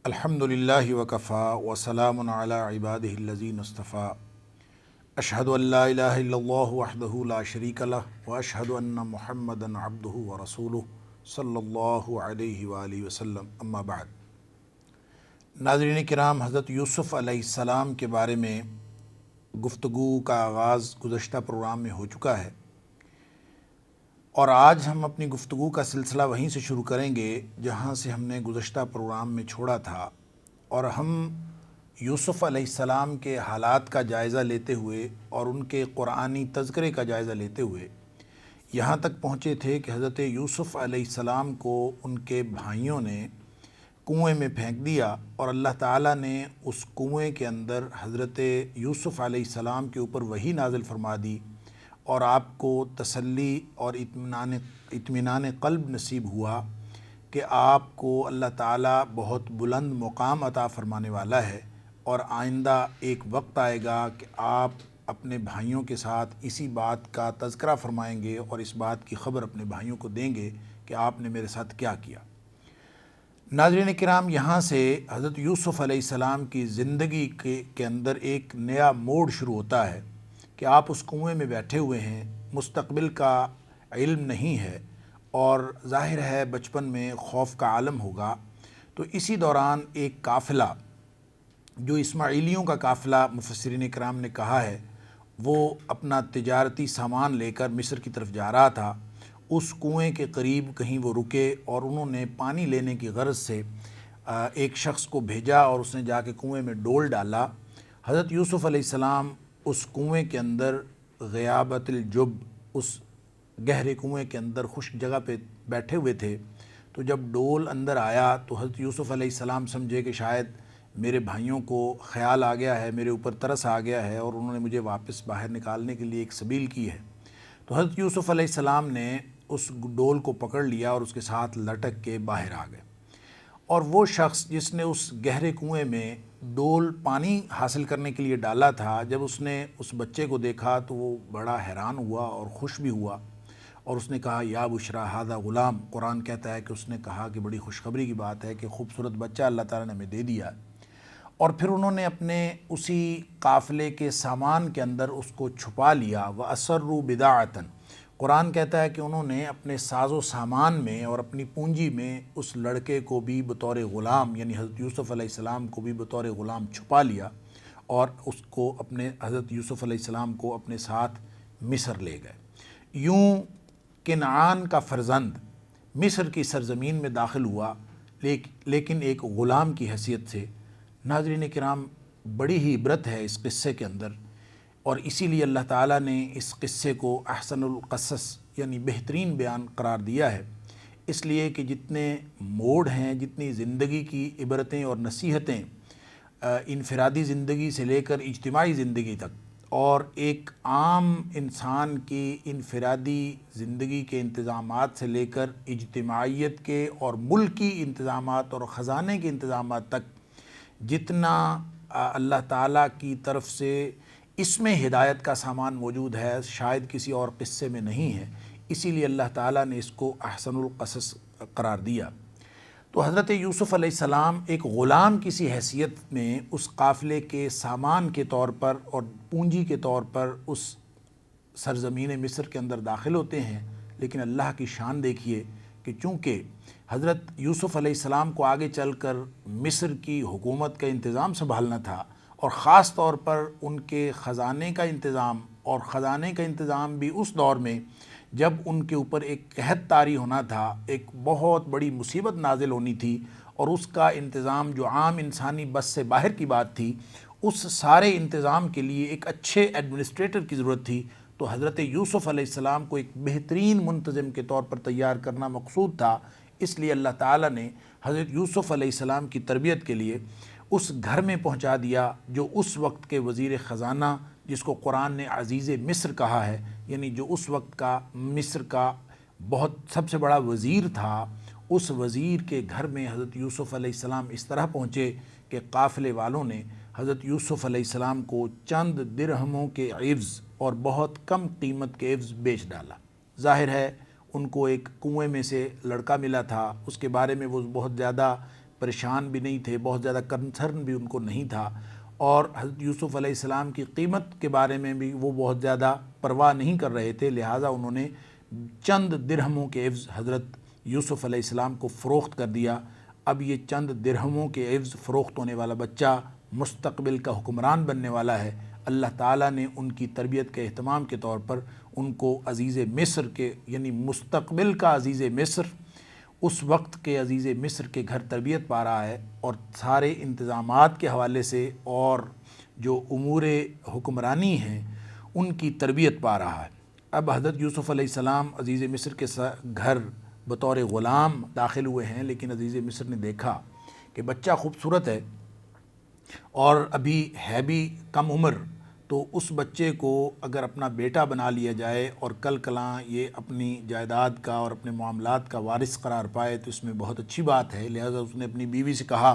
الحمدللہ وکفا وسلام علی عبادہ الذین اصطفیٰ اشہد ان لا الہ الا اللہ وحدہ لا شریک لہ واشہد ان محمدا عبدہ ورسولہ صلی اللہ علیہ وآلہ وسلم اما بعد۔ ناظرین کرام، حضرت یوسف علیہ السلام کے بارے میں گفتگو کا آغاز گزشتہ پروگرام میں ہو چکا ہے، اور آج ہم اپنی گفتگو کا سلسلہ وہیں سے شروع کریں گے جہاں سے ہم نے گزشتہ پروگرام میں چھوڑا تھا، اور ہم یوسف علیہ السلام کے حالات کا جائزہ لیتے ہوئے اور ان کے قرآنی تذکرے کا جائزہ لیتے ہوئے یہاں تک پہنچے تھے کہ حضرت یوسف علیہ السلام کو ان کے بھائیوں نے کنویں میں پھینک دیا، اور اللہ تعالیٰ نے اس کنویں کے اندر حضرت یوسف علیہ السلام کے اوپر وحی نازل فرما دی، اور آپ کو تسلی اور اطمینان قلب نصیب ہوا کہ آپ کو اللہ تعالیٰ بہت بلند مقام عطا فرمانے والا ہے، اور آئندہ ایک وقت آئے گا کہ آپ اپنے بھائیوں کے ساتھ اسی بات کا تذکرہ فرمائیں گے اور اس بات کی خبر اپنے بھائیوں کو دیں گے کہ آپ نے میرے ساتھ کیا کیا۔ ناظرین کرام، یہاں سے حضرت یوسف علیہ السلام کی زندگی کے اندر ایک نیا موڑ شروع ہوتا ہے کہ آپ اس کنویں میں بیٹھے ہوئے ہیں، مستقبل کا علم نہیں ہے، اور ظاہر ہے بچپن میں خوف کا عالم ہوگا۔ تو اسی دوران ایک قافلہ، جو اسماعیلیوں کا قافلہ مفسرین کرام نے کہا ہے، وہ اپنا تجارتی سامان لے کر مصر کی طرف جا رہا تھا۔ اس کنویں کے قریب کہیں وہ رکے، اور انہوں نے پانی لینے کی غرض سے ایک شخص کو بھیجا، اور اس نے جا کے کنویں میں ڈول ڈالا۔ حضرت یوسف علیہ السلام اس کنویں کے اندر غیابت الجب، اس گہرے کنویں کے اندر خشک جگہ پہ بیٹھے ہوئے تھے۔ تو جب ڈول اندر آیا تو حضرت یوسف علیہ السلام سمجھے کہ شاید میرے بھائیوں کو خیال آ گیا ہے، میرے اوپر ترس آ گیا ہے، اور انہوں نے مجھے واپس باہر نکالنے کے لیے ایک سبیل کی ہے۔ تو حضرت یوسف علیہ السلام نے اس ڈول کو پکڑ لیا اور اس کے ساتھ لٹک کے باہر آ گئے، اور وہ شخص جس نے اس گہرے کنویں میں ڈول پانی حاصل کرنے کے لیے ڈالا تھا، جب اس نے اس بچے کو دیکھا تو وہ بڑا حیران ہوا اور خوش بھی ہوا، اور اس نے کہا یا بشرا ھذا غلام۔ قرآن کہتا ہے کہ اس نے کہا کہ بڑی خوشخبری کی بات ہے کہ خوبصورت بچہ اللہ تعالیٰ نے ہمیں دے دیا۔ اور پھر انہوں نے اپنے اسی قافلے کے سامان کے اندر اس کو چھپا لیا۔ وَأَسَرُّوا بِضَاعَةً، قرآن کہتا ہے کہ انہوں نے اپنے ساز و سامان میں اور اپنی پونجی میں اس لڑکے کو بھی بطور غلام، یعنی حضرت یوسف علیہ السلام کو بھی بطور غلام چھپا لیا، اور اس کو اپنے حضرت یوسف علیہ السلام کو اپنے ساتھ مصر لے گئے۔ یوں کنعان کا فرزند مصر کی سرزمین میں داخل ہوا، لیکن ایک غلام کی حیثیت سے۔ ناظرین کرام، بڑی ہی عبرت ہے اس قصے کے اندر، اور اسی لیے اللہ تعالیٰ نے اس قصے کو احسن القصص یعنی بہترین بیان قرار دیا ہے، اس لیے کہ جتنے موڑ ہیں، جتنی زندگی کی عبرتیں اور نصیحتیں انفرادی زندگی سے لے کر اجتماعی زندگی تک، اور ایک عام انسان کی انفرادی زندگی کے انتظامات سے لے کر اجتماعیت کے اور ملکی انتظامات اور خزانے کے انتظامات تک، جتنا اللہ تعالیٰ کی طرف سے اس میں ہدایت کا سامان موجود ہے، شاید کسی اور قصے میں نہیں ہے، اسی لیے اللہ تعالیٰ نے اس کو احسن القصص قرار دیا۔ تو حضرت یوسف علیہ السلام ایک غلام کی سی حیثیت میں اس قافلے کے سامان کے طور پر اور پونجی کے طور پر اس سرزمین مصر کے اندر داخل ہوتے ہیں، لیکن اللہ کی شان دیکھیے کہ چونکہ حضرت یوسف علیہ السلام کو آگے چل کر مصر کی حکومت کا انتظام سنبھالنا تھا، اور خاص طور پر ان کے خزانے کا انتظام، اور خزانے کا انتظام بھی اس دور میں جب ان کے اوپر ایک قحط طاری ہونا تھا، ایک بہت بڑی مصیبت نازل ہونی تھی، اور اس کا انتظام جو عام انسانی بس سے باہر کی بات تھی، اس سارے انتظام کے لیے ایک اچھے ایڈمنسٹریٹر کی ضرورت تھی۔ تو حضرت یوسف علیہ السلام کو ایک بہترین منتظم کے طور پر تیار کرنا مقصود تھا، اس لیے اللہ تعالیٰ نے حضرت یوسف علیہ السلام کی تربیت کے لیے اس گھر میں پہنچا دیا جو اس وقت کے وزیر خزانہ، جس کو قرآن نے عزیز مصر کہا ہے، یعنی جو اس وقت کا مصر کا بہت سب سے بڑا وزیر تھا، اس وزیر کے گھر میں حضرت یوسف علیہ السلام اس طرح پہنچے کہ قافلے والوں نے حضرت یوسف علیہ السلام کو چند درہموں کے عوض اور بہت کم قیمت کے عوض بیچ ڈالا۔ ظاہر ہے ان کو ایک کنویں میں سے لڑکا ملا تھا، اس کے بارے میں وہ بہت زیادہ پریشان بھی نہیں تھے، بہت زیادہ کنسرن بھی ان کو نہیں تھا، اور حضرت یوسف علیہ السلام کی قیمت کے بارے میں بھی وہ بہت زیادہ پرواہ نہیں کر رہے تھے، لہٰذا انہوں نے چند درہموں کے عوض حضرت یوسف علیہ السلام کو فروخت کر دیا۔ اب یہ چند درہموں کے عوض فروخت ہونے والا بچہ مستقبل کا حکمران بننے والا ہے۔ اللہ تعالیٰ نے ان کی تربیت کے اہتمام کے طور پر ان کو عزیز مصر کے، یعنی مستقبل کا عزیز مصر، اس وقت کے عزیز مصر کے گھر تربیت پا رہا ہے، اور سارے انتظامات کے حوالے سے اور جو امور حکمرانی ہیں ان کی تربیت پا رہا ہے۔ اب حضرت یوسف علیہ السلام عزیز مصر کے گھر بطور غلام داخل ہوئے ہیں، لیکن عزیز مصر نے دیکھا کہ بچہ خوبصورت ہے اور ابھی ہے بھی کم عمر، تو اس بچے کو اگر اپنا بیٹا بنا لیا جائے اور کل کلاں یہ اپنی جائیداد کا اور اپنے معاملات کا وارث قرار پائے تو اس میں بہت اچھی بات ہے۔ لہذا اس نے اپنی بیوی سے کہا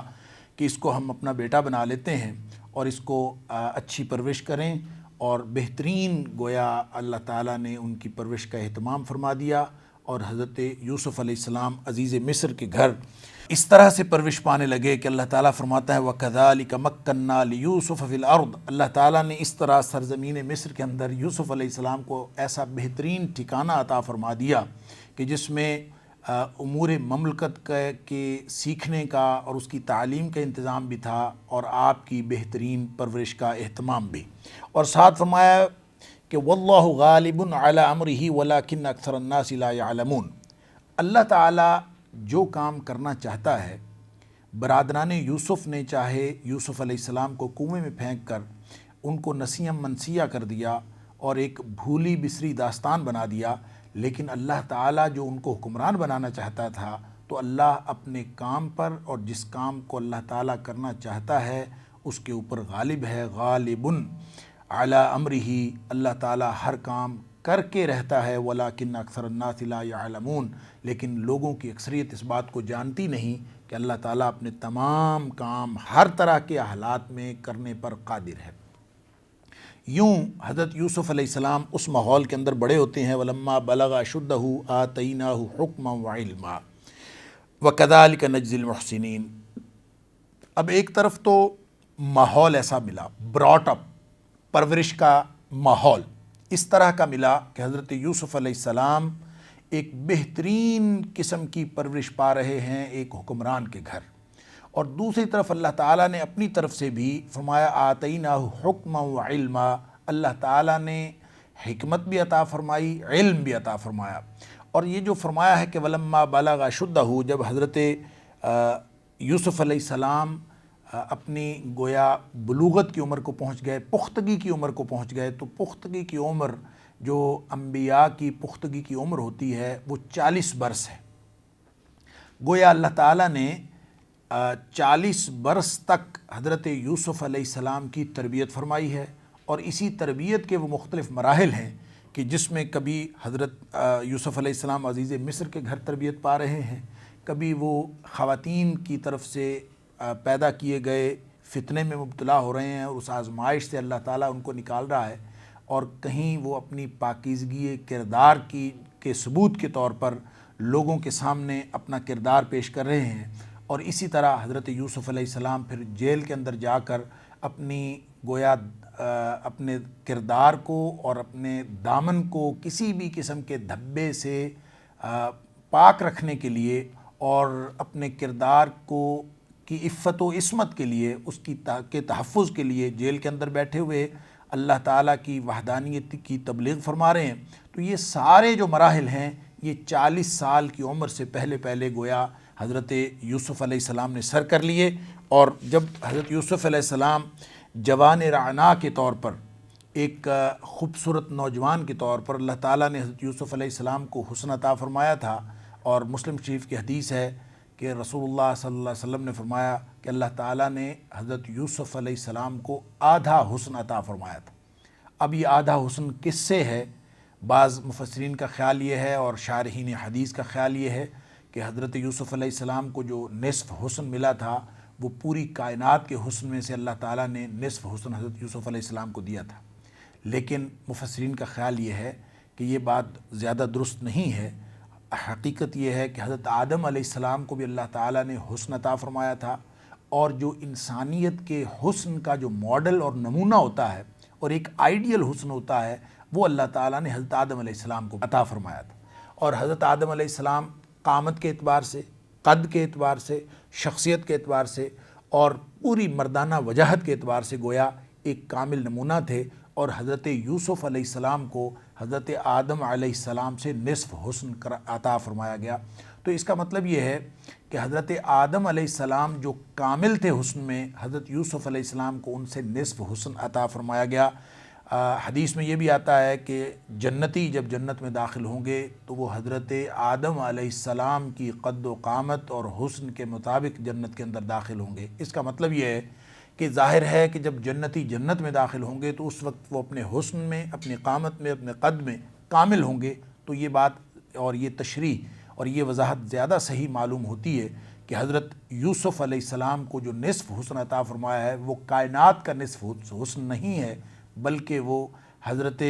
کہ اس کو ہم اپنا بیٹا بنا لیتے ہیں اور اس کو اچھی پرورش کریں، اور بہترین گویا اللہ تعالیٰ نے ان کی پرورش کا اہتمام فرما دیا، اور حضرت یوسف علیہ السلام عزیز مصر کے گھر اس طرح سے پرورش پانے لگے کہ اللہ تعالیٰ فرماتا ہے وَكَذَلِكَ مَكَّنَّا لِيُوسُفَ فِي الْأَرْضِ، اللہ تعالیٰ نے اس طرح سرزمین مصر کے اندر یوسف علیہ السلام کو ایسا بہترین ٹھکانہ عطا فرما دیا کہ جس میں امور مملکت کے سیکھنے کا اور اس کی تعلیم کا انتظام بھی تھا، اور آپ کی بہترین پرورش کا اہتمام بھی، اور ساتھ فرمایا کہ وَاللَّهُ غَالِبٌ عَلَىٰ أَمْرِهِ وَلَٰكِنَّ أَكْثَرَ النَّاسِ لَا يَعْلَمُونَ۔ اللہ تعالیٰ جو کام کرنا چاہتا ہے، برادران یوسف نے چاہے یوسف علیہ السلام کو کنویں میں پھینک کر ان کو نسیم منسیہ کر دیا اور ایک بھولی بسری داستان بنا دیا، لیکن اللہ تعالیٰ جو ان کو حکمران بنانا چاہتا تھا تو اللہ اپنے کام پر اور جس کام کو اللہ تعالیٰ کرنا چاہتا ہے اس کے اوپر غالب ہے۔ غالبٌ علی امرہ، اللہ تعالیٰ ہر کام کر کے رہتا ہے، ولیکن اکثر الناس لا یعلمون، لیکن لوگوں کی اکثریت اس بات کو جانتی نہیں کہ اللہ تعالیٰ اپنے تمام کام ہر طرح کے حالات میں کرنے پر قادر ہے۔ یوں حضرت یوسف علیہ السلام اس ماحول کے اندر بڑے ہوتے ہیں، ولما بلغ اشدہ آتیناہ حکما وعلما وکذالک نجزی المحسنین۔ اب ایک طرف تو ماحول ایسا ملا، براٹ اپ، پرورش کا ماحول اس طرح کا ملا کہ حضرت یوسف علیہ السلام ایک بہترین قسم کی پرورش پا رہے ہیں ایک حکمران کے گھر، اور دوسری طرف اللہ تعالیٰ نے اپنی طرف سے بھی فرمایا آتیناہ حکما وعلما، اللہ تعالیٰ نے حکمت بھی عطا فرمائی، علم بھی عطا فرمایا۔ اور یہ جو فرمایا ہے کہ ولما بلغ اشدہ، جب حضرت یوسف علیہ السلام اپنی گویا بلوغت کی عمر کو پہنچ گئے، پختگی کی عمر کو پہنچ گئے، تو پختگی کی عمر جو انبیاء کی پختگی کی عمر ہوتی ہے وہ 40 برس ہے۔ گویا اللہ تعالیٰ نے 40 برس تک حضرت یوسف علیہ السلام کی تربیت فرمائی ہے، اور اسی تربیت کے وہ مختلف مراحل ہیں کہ جس میں کبھی حضرت یوسف علیہ السلام عزیز مصر کے گھر تربیت پا رہے ہیں، کبھی وہ خواتین کی طرف سے پیدا کیے گئے فتنے میں مبتلا ہو رہے ہیں اور اس آزمائش سے اللہ تعالیٰ ان کو نکال رہا ہے، اور کہیں وہ اپنی پاکیزگی کردار کے ثبوت کے طور پر لوگوں کے سامنے اپنا کردار پیش کر رہے ہیں، اور اسی طرح حضرت یوسف علیہ السلام پھر جیل کے اندر جا کر اپنی گویا اپنے کردار کو اور اپنے دامن کو کسی بھی قسم کے دھبے سے پاک رکھنے کے لیے اور اپنے کردار کی عفت و عصمت کے لیے، اس کے تحفظ کے لیے جیل کے اندر بیٹھے ہوئے اللہ تعالیٰ کی وحدانیت کی تبلیغ فرما رہے ہیں۔ تو یہ سارے جو مراحل ہیں یہ 40 سال کی عمر سے پہلے گویا حضرت یوسف علیہ السلام نے سر کر لیے، اور جب حضرت یوسف علیہ السلام جوان رعنا کے طور پر، ایک خوبصورت نوجوان کے طور پر اللہ تعالیٰ نے حضرت یوسف علیہ السلام کو حسن عطا فرمایا تھا، اور مسلم شریف کی حدیث ہے کہ رسول اللہ صلی اللہ علیہ وسلم نے فرمایا کہ اللہ تعالیٰ نے حضرت یوسف علیہ السلام کو آدھا حسن عطا فرمایا تھا۔ اب یہ آدھا حسن کس سے ہے؟ بعض مفسرین کا خیال یہ ہے اور شارحین حدیث کا خیال یہ ہے کہ حضرت یوسف علیہ السلام کو جو نصف حسن ملا تھا وہ پوری کائنات کے حسن میں سے اللہ تعالیٰ نے نصف حسن حضرت یوسف علیہ السلام کو دیا تھا، لیکن مفسرین کا خیال یہ ہے کہ یہ بات زیادہ درست نہیں ہے۔ حقیقت یہ ہے کہ حضرت آدم علیہ السلام کو بھی اللہ تعالیٰ نے حسن عطا فرمایا تھا، اور جو انسانیت کے حسن کا جو ماڈل اور نمونہ ہوتا ہے اور ایک آئیڈیل حسن ہوتا ہے، وہ اللہ تعالیٰ نے حضرت آدم علیہ السلام کو عطا فرمایا تھا۔ اور حضرت آدم علیہ السلام قامت کے اعتبار سے، قد کے اعتبار سے، شخصیت کے اعتبار سے اور پوری مردانہ وجاہت کے اعتبار سے گویا ایک کامل نمونہ تھے، اور حضرت یوسف علیہ السلام کو حضرت آدم علیہ السلام سے نصف حسن عطا فرمایا گیا۔ تو اس کا مطلب یہ ہے کہ حضرت آدم علیہ السلام جو کامل تھے حسن میں، حضرت یوسف علیہ السلام کو ان سے نصف حسن عطا فرمایا گیا۔ حدیث میں یہ بھی آتا ہے کہ جنتی جب جنت میں داخل ہوں گے تو وہ حضرت آدم علیہ السلام کی قد و قامت اور حسن کے مطابق جنت کے اندر داخل ہوں گے۔ اس کا مطلب یہ ہے کہ ظاہر ہے کہ جب جنتی جنت میں داخل ہوں گے تو اس وقت وہ اپنے حسن میں، اپنی قامت میں، اپنے قد میں کامل ہوں گے۔ تو یہ بات اور یہ تشریح اور یہ وضاحت زیادہ صحیح معلوم ہوتی ہے کہ حضرت یوسف علیہ السلام کو جو نصف حسن عطا فرمایا ہے وہ کائنات کا نصف حسن نہیں ہے، بلکہ وہ حضرت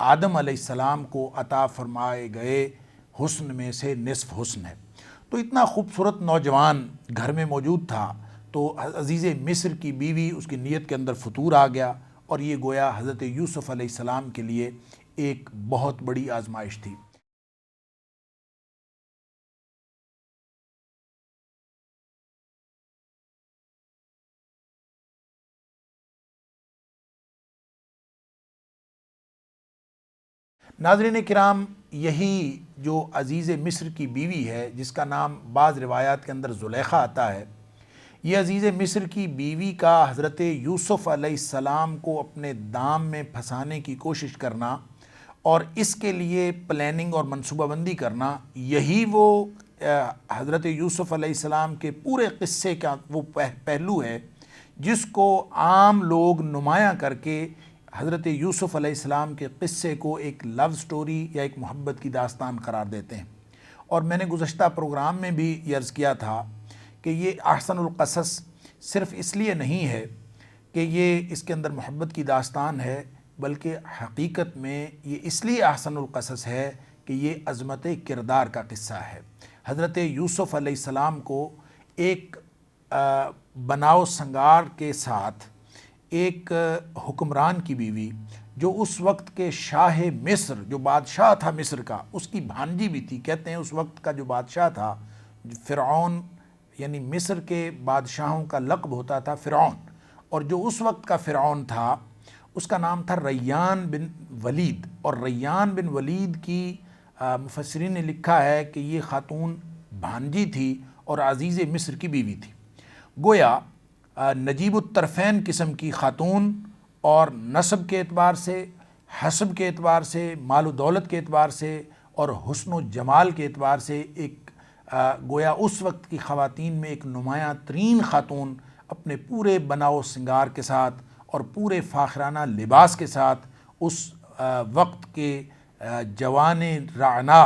آدم علیہ السلام کو عطا فرمائے گئے حسن میں سے نصف حسن ہے۔ تو اتنا خوبصورت نوجوان گھر میں موجود تھا تو عزیز مصر کی بیوی اس کی نیت کے اندر فطور آ گیا، اور یہ گویا حضرت یوسف علیہ السلام کے لیے ایک بہت بڑی آزمائش تھی۔ ناظرین کرام، یہی جو عزیز مصر کی بیوی ہے جس کا نام بعض روایات کے اندر زلیخا آتا ہے، یہ عزیز مصر کی بیوی کا حضرت یوسف علیہ السلام کو اپنے دام میں پھنسانے کی کوشش کرنا اور اس کے لیے پلاننگ اور منصوبہ بندی کرنا، یہی وہ حضرت یوسف علیہ السلام کے پورے قصے کا وہ پہلو ہے جس کو عام لوگ نمایاں کر کے حضرت یوسف علیہ السلام کے قصے کو ایک لو سٹوری یا ایک محبت کی داستان قرار دیتے ہیں۔ اور میں نے گزشتہ پروگرام میں بھی یہ عرض کیا تھا کہ یہ احسن القصص صرف اس لیے نہیں ہے کہ یہ اس کے اندر محبت کی داستان ہے، بلکہ حقیقت میں یہ اس لیے احسن القصص ہے کہ یہ عظمت کردار کا قصہ ہے۔ حضرت یوسف علیہ السلام کو ایک بناؤ سنگار کے ساتھ ایک حکمران کی بیوی جو اس وقت کے شاہ مصر، جو بادشاہ تھا مصر کا، اس کی بھانجی بھی تھی۔ کہتے ہیں اس وقت کا جو بادشاہ تھا فرعون، یعنی مصر کے بادشاہوں کا لقب ہوتا تھا فرعون، اور جو اس وقت کا فرعون تھا اس کا نام تھا ریان بن ولید، اور ریان بن ولید کی مفسرین نے لکھا ہے کہ یہ خاتون بھانجی تھی اور عزیز مصر کی بیوی تھی۔ گویا نجیب الطرفین قسم کی خاتون، اور نسب کے اعتبار سے، حسب کے اعتبار سے، مال و دولت کے اعتبار سے اور حسن و جمال کے اعتبار سے ایک گویا اس وقت کی خواتین میں ایک نمایاں ترین خاتون اپنے پورے بناؤ سنگار کے ساتھ اور پورے فاخرانہ لباس کے ساتھ اس وقت کے جوان رعنا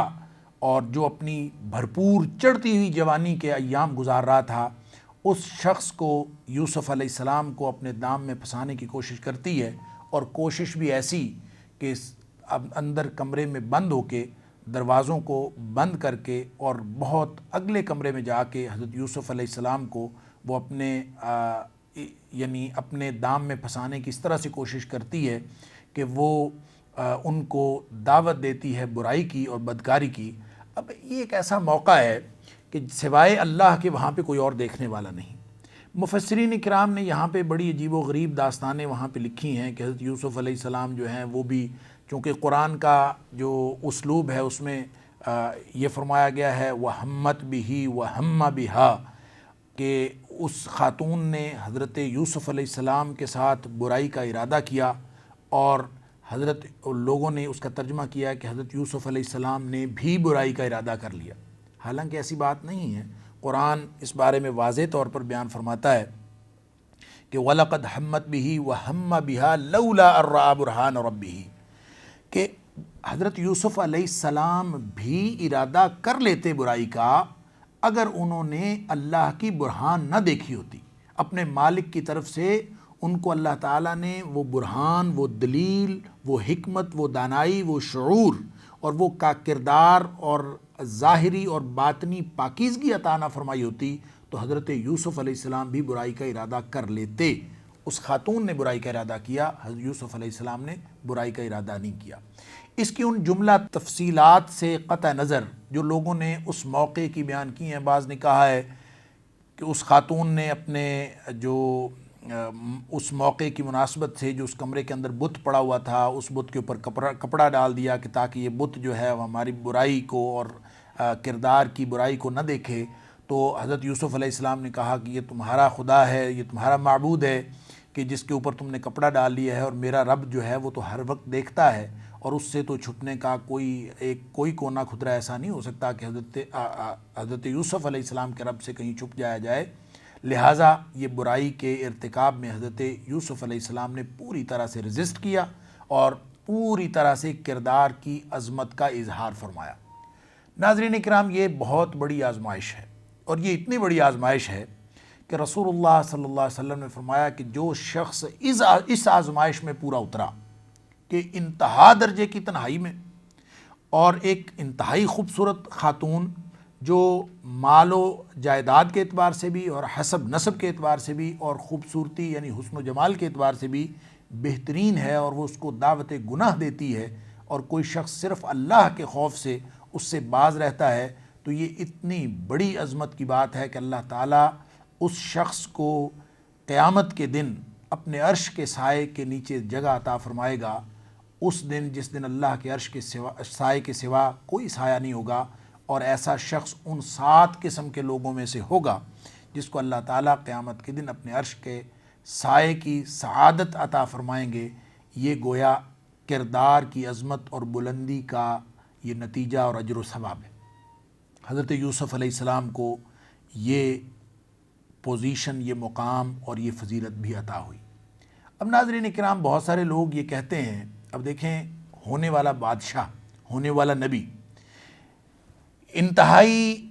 اور جو اپنی بھرپور چڑھتی ہوئی جوانی کے ایام گزار رہا تھا، اس شخص کو، یوسف علیہ السلام کو اپنے دام میں پھنسانے کی کوشش کرتی ہے، اور کوشش بھی ایسی کہ اب اندر کمرے میں بند ہو کے، دروازوں کو بند کر کے اور بہت اگلے کمرے میں جا کے حضرت یوسف علیہ السلام کو وہ اپنے یعنی اپنے دام میں پھنسانے کی اس طرح سے کوشش کرتی ہے کہ وہ ان کو دعوت دیتی ہے برائی کی اور بدکاری کی۔ اب یہ ایک ایسا موقع ہے کہ سوائے اللہ کے وہاں پہ کوئی اور دیکھنے والا نہیں۔ مفسرین کرام نے یہاں پہ بڑی عجیب و غریب داستانیں وہاں پہ لکھی ہیں کہ حضرت یوسف علیہ السلام جو ہیں وہ بھی، چونکہ قرآن کا جو اسلوب ہے اس میں یہ فرمایا گیا ہے وَحَمَّتْ بِهِ وَحَمَّ بِهَا، کہ اس خاتون نے حضرت یوسف علیہ السلام کے ساتھ برائی کا ارادہ کیا، اور حضرت لوگوں نے اس کا ترجمہ کیا کہ حضرت یوسف علیہ السلام نے بھی برائی کا ارادہ کر لیا، حالانکہ ایسی بات نہیں ہے۔ قرآن اس بارے میں واضح طور پر بیان فرماتا ہے کہ وَلَقَدْ حَمَّتْ بِهِ وَحَمَّ بِهَا لَوْلَا أَن رَأَىٰ بُرْهَانَ رَبِّهِ، کہ حضرت یوسف علیہ السلام بھی ارادہ کر لیتے برائی کا اگر انہوں نے اللہ کی برہان نہ دیکھی ہوتی۔ اپنے مالک کی طرف سے ان کو اللہ تعالیٰ نے وہ برہان، وہ دلیل، وہ حکمت، وہ دانائی، وہ شعور اور وہ کا کردار اور ظاہری اور باطنی پاکیزگی عطا نہ فرمائی ہوتی تو حضرت یوسف علیہ السلام بھی برائی کا ارادہ کر لیتے۔ اس خاتون نے برائی کا ارادہ کیا، حضرت یوسف علیہ السلام نے برائی کا ارادہ نہیں کیا۔ اس کی ان جملہ تفصیلات سے قطع نظر جو لوگوں نے اس موقع کی بیان کی ہیں، بعض نے کہا ہے کہ اس خاتون نے اپنے جو اس موقع کی مناسبت سے جو اس کمرے کے اندر بت پڑا ہوا تھا، اس بت کے اوپر کپڑا ڈال دیا کہ تاکہ یہ بت جو ہے ہماری برائی کو اور کردار کی برائی کو نہ دیکھے۔ تو حضرت یوسف علیہ السلام نے کہا کہ یہ تمہارا خدا ہے، یہ تمہارا معبود ہے کہ جس کے اوپر تم نے کپڑا ڈال لیا ہے، اور میرا رب جو ہے وہ تو ہر وقت دیکھتا ہے، اور اس سے تو چھپنے کا کوئی کونا خطرہ ایسا نہیں ہو سکتا کہ حضرت یوسف علیہ السلام کے رب سے کہیں چھپ جایا جائے۔ لہٰذا یہ برائی کے ارتکاب میں حضرت یوسف علیہ السلام نے پوری طرح سے ریزسٹ کیا اور پوری طرح سے کردار کی عظمت کا اظہار فرمایا۔ ناظرین کرام، یہ بہت بڑی آزمائش ہے، اور یہ اتنی بڑی آزمائش ہے کہ رسول اللہ صلی اللہ علیہ وسلم نے فرمایا کہ جو شخص اس آزمائش میں پورا اترا کہ انتہا درجے کی تنہائی میں، اور ایک انتہائی خوبصورت خاتون جو مال و جائیداد کے اعتبار سے بھی اور حسب نسب کے اعتبار سے بھی اور خوبصورتی یعنی حسن و جمال کے اعتبار سے بھی بہترین ہے، اور وہ اس کو دعوت گناہ دیتی ہے، اور کوئی شخص صرف اللہ کے خوف سے اس سے باز رہتا ہے، تو یہ اتنی بڑی عظمت کی بات ہے کہ اللہ تعالیٰ اس شخص کو قیامت کے دن اپنے عرش کے سائے کے نیچے جگہ عطا فرمائے گا، اس دن جس دن اللہ کے عرش کے سائے کے سوا کوئی سایہ نہیں ہوگا، اور ایسا شخص ان 7 قسم کے لوگوں میں سے ہوگا جس کو اللہ تعالیٰ قیامت کے دن اپنے عرش کے سائے کی سعادت عطا فرمائیں گے۔ یہ گویا کردار کی عظمت اور بلندی کا یہ نتیجہ اور اجر و ثواب ہے۔ حضرت یوسف علیہ السلام کو یہ پوزیشن، یہ مقام اور یہ فضیلت بھی عطا ہوئی۔ اب ناظرین کرام، بہت سارے لوگ یہ کہتے ہیں، اب دیکھیں، ہونے والا بادشاہ، ہونے والا نبی انتہائی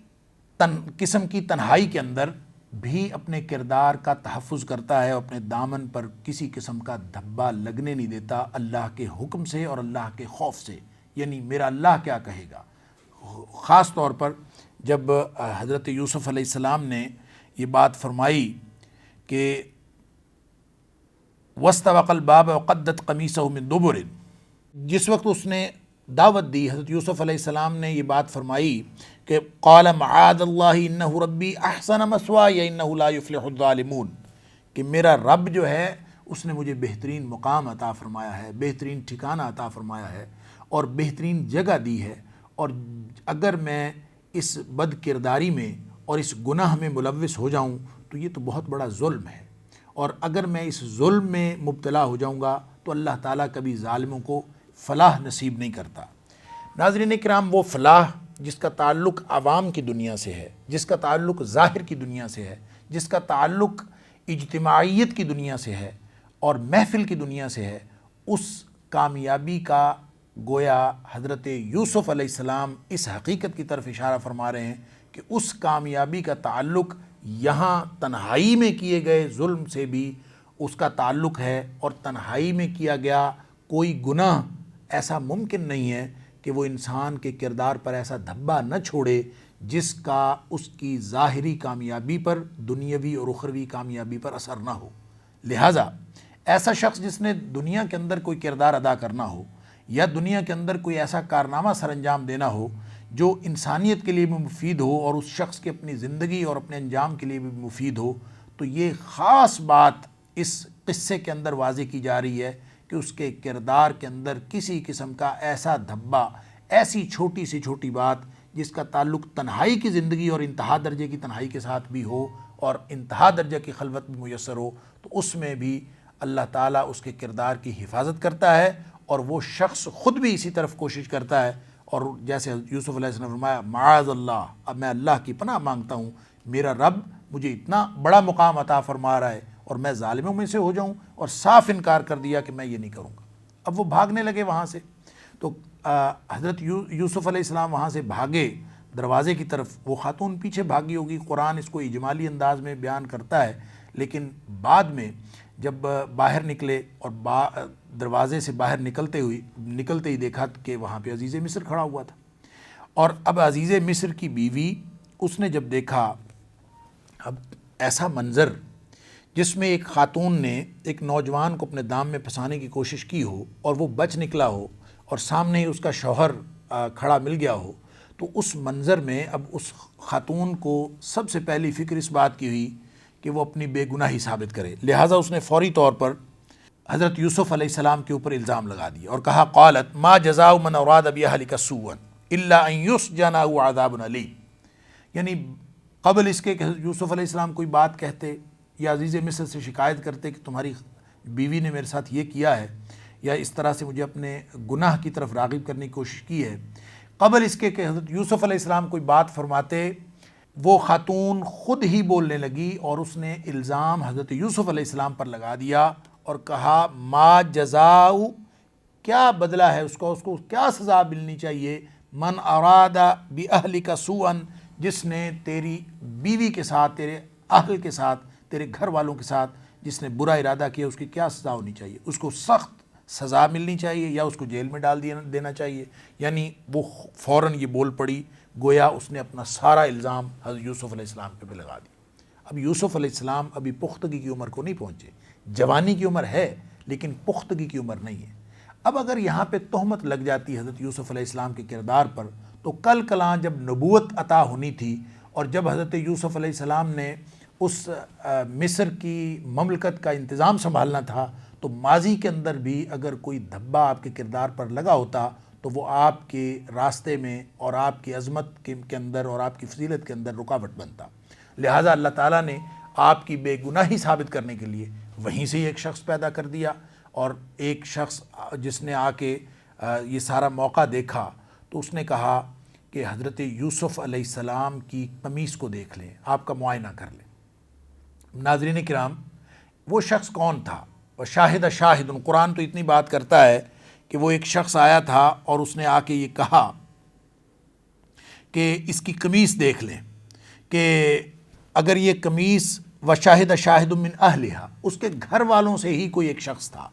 قسم کی تنہائی کے اندر بھی اپنے کردار کا تحفظ کرتا ہے، اپنے دامن پر کسی قسم کا دھبا لگنے نہیں دیتا اللہ کے حکم سے اور اللہ کے خوف سے، یعنی میرا اللہ کیا کہے گا۔ خاص طور پر جب حضرت یوسف علیہ السلام نے یہ بات فرمائی کہ وَاسْتَبَقَ الْبَابَ وَقَدَّتْ قَمِيصَهُ مِن دُبُرٍ، جس وقت اس نے دعوت دی، حضرت یوسف علیہ السلام نے یہ بات فرمائی کہ قَالَ مَعَاذَ اللَّهِ إِنَّهُ رَبِّي أَحْسَنَ مَثْوَايَ إِنَّهُ لَا يُفْلِحُ الظَّالِمُونَ، کہ میرا رب جو ہے اس نے مجھے بہترین مقام عطا فرمایا ہے، بہترین ٹھکانہ عطا فرمایا ہے، اور بہترین جگہ دی ہے، اور اگر میں اس بد کرداری میں اور اس گناہ میں ملوث ہو جاؤں تو یہ تو بہت بڑا ظلم ہے، اور اگر میں اس ظلم میں مبتلا ہو جاؤں گا تو اللہ تعالیٰ کبھی ظالموں کو فلاح نصیب نہیں کرتا۔ ناظرین کرام، وہ فلاح جس کا تعلق عوام کی دنیا سے ہے، جس کا تعلق ظاہر کی دنیا سے ہے، جس کا تعلق اجتماعیت کی دنیا سے ہے اور محفل کی دنیا سے ہے، اس کامیابی کا گویا حضرت یوسف علیہ السلام اس حقیقت کی طرف اشارہ فرما رہے ہیں کہ اس کامیابی کا تعلق یہاں تنہائی میں کیے گئے ظلم سے بھی اس کا تعلق ہے، اور تنہائی میں کیا گیا کوئی گناہ ایسا ممکن نہیں ہے کہ وہ انسان کے کردار پر ایسا دھبا نہ چھوڑے جس کا اس کی ظاہری کامیابی پر، دنیاوی اور اخروی کامیابی پر اثر نہ ہو۔ لہٰذا ایسا شخص جس نے دنیا کے اندر کوئی کردار ادا کرنا ہو یا دنیا کے اندر کوئی ایسا کارنامہ سر انجام دینا ہو جو انسانیت کے لیے بھی مفید ہو اور اس شخص کی اپنی زندگی اور اپنے انجام کے لیے بھی مفید ہو، تو یہ خاص بات اس قصے کے اندر واضح کی جا رہی ہے کہ اس کے کردار کے اندر کسی قسم کا ایسا دھبا، ایسی چھوٹی سی چھوٹی بات جس کا تعلق تنہائی کی زندگی اور انتہا درجے کی تنہائی کے ساتھ بھی ہو اور انتہا درجہ کی خلوت بھی میسر ہو، تو اس میں بھی اللہ تعالیٰ اس کے کردار کی حفاظت کرتا ہے، اور وہ شخص خود بھی اسی طرف کوشش کرتا ہے، اور جیسے یوسف علیہ السلام نے فرمایا معاذ اللہ، اب میں اللہ کی پناہ مانگتا ہوں، میرا رب مجھے اتنا بڑا مقام عطا فرما رہا ہے اور میں ظالموں میں سے ہو جاؤں، اور صاف انکار کر دیا کہ میں یہ نہیں کروں گا۔ اب وہ بھاگنے لگے وہاں سے، تو حضرت یوسف علیہ السلام وہاں سے بھاگے دروازے کی طرف، وہ خاتون پیچھے بھاگی ہوگی، قرآن اس کو اجمالی انداز میں بیان کرتا ہے، لیکن بعد میں جب باہر نکلے اور دروازے سے باہر نکلتے ہی دیکھا کہ وہاں پہ عزیز مصر کھڑا ہوا تھا، اور اب عزیز مصر کی بیوی اس نے جب دیکھا اب ایسا منظر جس میں ایک خاتون نے ایک نوجوان کو اپنے دام میں پھنسانے کی کوشش کی ہو اور وہ بچ نکلا ہو اور سامنے ہی اس کا شوہر کھڑا مل گیا ہو، تو اس منظر میں اب اس خاتون کو سب سے پہلی فکر اس بات کی ہوئی کہ وہ اپنی بے گناہی ثابت کرے، لہٰذا اس نے فوری طور پر حضرت یوسف علیہ السلام کے اوپر الزام لگا دیا اور کہا قالت ما جزاء من اراد باہلک سوءا الا ان یسجن او عذاب علیم، یعنی قبل اس کے کہ حضرت یوسف علیہ السلام کوئی بات کہتے یا عزیز مصر سے شکایت کرتے کہ تمہاری بیوی نے میرے ساتھ یہ کیا ہے یا اس طرح سے مجھے اپنے گناہ کی طرف راغب کرنے کی کوشش کی ہے، قبل اس کے کہ حضرت یوسف علیہ السلام کوئی بات فرماتے وہ خاتون خود ہی بولنے لگی اور اس نے الزام حضرت یوسف علیہ السلام پر لگا دیا اور کہا ما جزاء، کیا بدلہ ہے اس کو کیا سزا ملنی چاہیے، من اراد باہلک سوءا، جس نے تیری بیوی کے ساتھ، تیرے اہل کے ساتھ، تیرے گھر والوں کے ساتھ جس نے برا ارادہ کیا، اس کی کیا سزا ہونی چاہیے، اس کو سخت سزا ملنی چاہیے یا اس کو جیل میں ڈال دینا چاہیے۔ یعنی وہ فوراً یہ بول پڑی، گویا اس نے اپنا سارا الزام حضرت یوسف علیہ السلام پہ لگا دیا۔ اب یوسف علیہ السلام ابھی پختگی کی عمر کو نہیں پہنچے، جوانی کی عمر ہے لیکن پختگی کی عمر نہیں ہے۔ اب اگر یہاں پہ تہمت لگ جاتی حضرت یوسف علیہ السلام کے کردار پر، تو کل کلاں جب نبوت عطا ہونی تھی اور جب حضرت یوسف علیہ السلام نے اس مصر کی مملکت کا انتظام سنبھالنا تھا، تو ماضی کے اندر بھی اگر کوئی دھبا آپ کے کردار پر لگا ہوتا تو وہ آپ کے راستے میں اور آپ کی عظمت کے اندر اور آپ کی فضیلت کے اندر رکاوٹ بنتا۔ لہٰذا اللہ تعالیٰ نے آپ کی بے گناہی ثابت کرنے کے لیے وہیں سے ایک شخص پیدا کر دیا، اور ایک شخص جس نے آ کے یہ سارا موقع دیکھا تو اس نے کہا کہ حضرت یوسف علیہ السلام کی قمیص کو دیکھ لیں، آپ کا معائنہ کر لیں۔ ناظرین کرام، وہ شخص کون تھا؟ وشاہد شاہد، قرآن تو اتنی بات کرتا ہے کہ وہ ایک شخص آیا تھا اور اس نے آ کے یہ کہا کہ اس کی قمیص دیکھ لیں، کہ اگر یہ قمیص وشاہد شاہد من اہلہا، اس کے گھر والوں سے ہی کوئی ایک شخص تھا،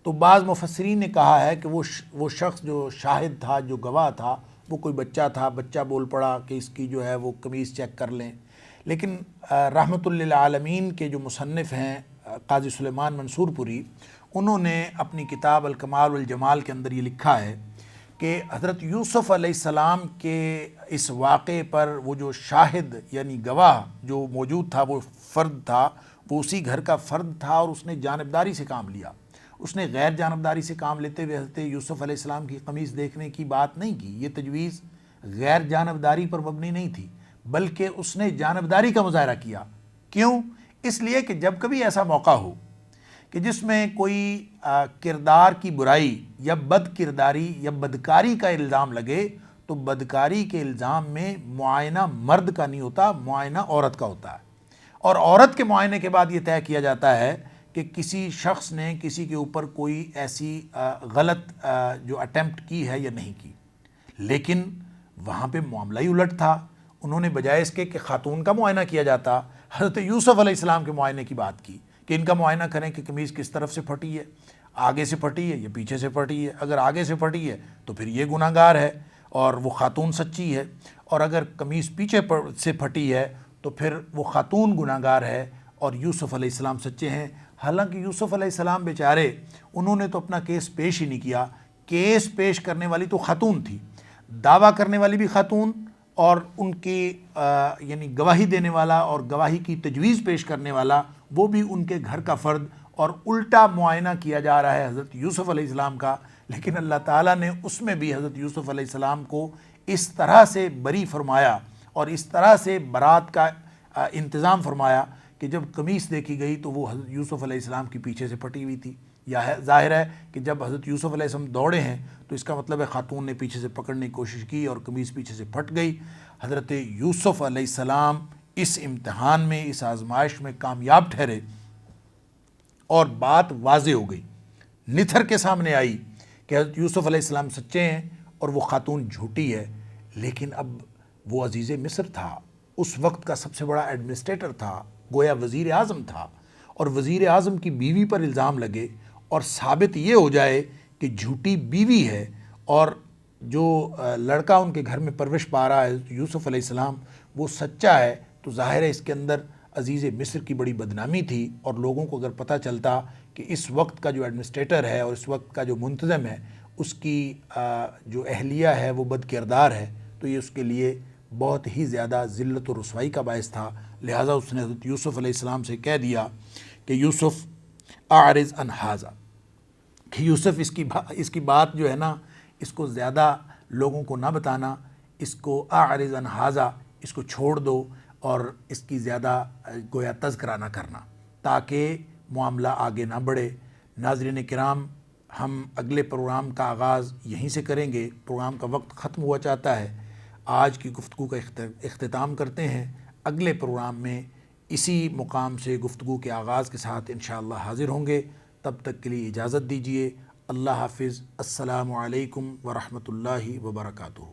تو بعض مفسرین نے کہا ہے کہ وہ شخص جو شاہد تھا، جو گواہ تھا، وہ کوئی بچہ تھا، بچہ بول پڑا کہ اس کی جو ہے وہ قمیص چیک کر لیں۔ لیکن رحمۃ للعالمین کے جو مصنف ہیں قاضی سلیمان منصور پوری، انہوں نے اپنی کتاب الکمال والجمال کے اندر یہ لکھا ہے کہ حضرت یوسف علیہ السلام کے اس واقعے پر وہ جو شاہد یعنی گواہ جو موجود تھا، وہ فرد تھا، وہ اسی گھر کا فرد تھا اور اس نے جانبداری سے کام لیا۔ اس نے غیر جانبداری سے کام لیتے ہوئے حضرت یوسف علیہ السلام کی قمیص دیکھنے کی بات نہیں کی۔ یہ تجویز غیر جانبداری پر مبنی نہیں تھی، بلکہ اس نے جانبداری کا مظاہرہ کیا۔ کیوں؟ اس لیے کہ جب کبھی ایسا موقع ہو کہ جس میں کوئی کردار کی برائی یا بد کرداری یا بدکاری کا الزام لگے، تو بدکاری کے الزام میں معائنہ مرد کا نہیں ہوتا، معائنہ عورت کا ہوتا ہے، اور عورت کے معائنے کے بعد یہ طے کیا جاتا ہے کہ کسی شخص نے کسی کے اوپر کوئی ایسی غلط جو اٹیمپٹ کی ہے یا نہیں کی۔ لیکن وہاں پہ معاملہ ہی الٹ تھا، انہوں نے بجائے اس کے کہ خاتون کا معائنہ کیا جاتا، حضرت یوسف علیہ السلام کے معائنے کی بات کی کہ ان کا معائنہ کریں کہ قمیص کس طرف سے پھٹی ہے، آگے سے پھٹی ہے یا پیچھے سے پھٹی ہے۔ اگر آگے سے پھٹی ہے تو پھر یہ گناہ گار ہے اور وہ خاتون سچی ہے، اور اگر قمیص پیچھے سے پھٹی ہے تو پھر وہ خاتون گناہ گار ہے اور یوسف علیہ السلام سچے ہیں۔ حالانکہ یوسف علیہ السلام بیچارے، انہوں نے تو اپنا کیس پیش ہی نہیں کیا، کیس پیش کرنے والی تو خاتون تھی، دعویٰ کرنے والی بھی خاتون، اور ان کی یعنی گواہی دینے والا اور گواہی کی تجویز پیش کرنے والا وہ بھی ان کے گھر کا فرد، اور الٹا معائنہ کیا جا رہا ہے حضرت یوسف علیہ السلام کا۔ لیکن اللہ تعالیٰ نے اس میں بھی حضرت یوسف علیہ السلام کو اس طرح سے بری فرمایا اور اس طرح سے برات کا انتظام فرمایا کہ جب قمیص دیکھی گئی تو وہ حضرت یوسف علیہ السلام کی پیچھے سے پھٹی ہوئی تھی۔ یا ہے ظاہر ہے کہ جب حضرت یوسف علیہ السلام دوڑے ہیں تو اس کا مطلب ہے خاتون نے پیچھے سے پکڑنے کی کوشش کی اور قمیص پیچھے سے پھٹ گئی۔ حضرت یوسف علیہ السلام اس امتحان میں، اس آزمائش میں کامیاب ٹھہرے اور بات واضح ہو گئی، نتھر کے سامنے آئی کہ حضرت یوسف علیہ السلام سچے ہیں اور وہ خاتون جھوٹی ہے۔ لیکن اب وہ عزیز مصر تھا، اس وقت کا سب سے بڑا ایڈمنسٹریٹر تھا، گویا وزیر اعظم تھا، اور وزیر اعظم کی بیوی پر الزام لگے اور ثابت یہ ہو جائے کہ جھوٹی بیوی ہے اور جو لڑکا ان کے گھر میں پرورش پا رہا ہے یوسف علیہ السلام وہ سچا ہے، تو ظاہر ہے اس کے اندر عزیز مصر کی بڑی بدنامی تھی، اور لوگوں کو اگر پتہ چلتا کہ اس وقت کا جو ایڈمنسٹریٹر ہے اور اس وقت کا جو منتظم ہے اس کی جو اہلیہ ہے وہ بد کردار ہے، تو یہ اس کے لیے بہت ہی زیادہ ذلت و رسوائی کا باعث تھا۔ لہٰذا اس نے حضرت یوسف علیہ السلام سے کہہ دیا کہ یوسف اعرض عن ھذا، کہ یوسف اس کی بات جو ہے نا اس کو زیادہ لوگوں کو نہ بتانا، اس کو اعرض عن ھذا، اس کو چھوڑ دو اور اس کی زیادہ گویا تذکرہ نہ کرنا تاکہ معاملہ آگے نہ بڑھے۔ ناظرین کرام، ہم اگلے پروگرام کا آغاز یہیں سے کریں گے، پروگرام کا وقت ختم ہوا چاہتا ہے، آج کی گفتگو کا اختتام کرتے ہیں۔ اگلے پروگرام میں اسی مقام سے گفتگو کے آغاز کے ساتھ انشاءاللہ حاضر ہوں گے، تب تک کے لیے اجازت دیجیے۔ اللہ حافظ، السلام علیکم ورحمۃ اللہ وبرکاتہ۔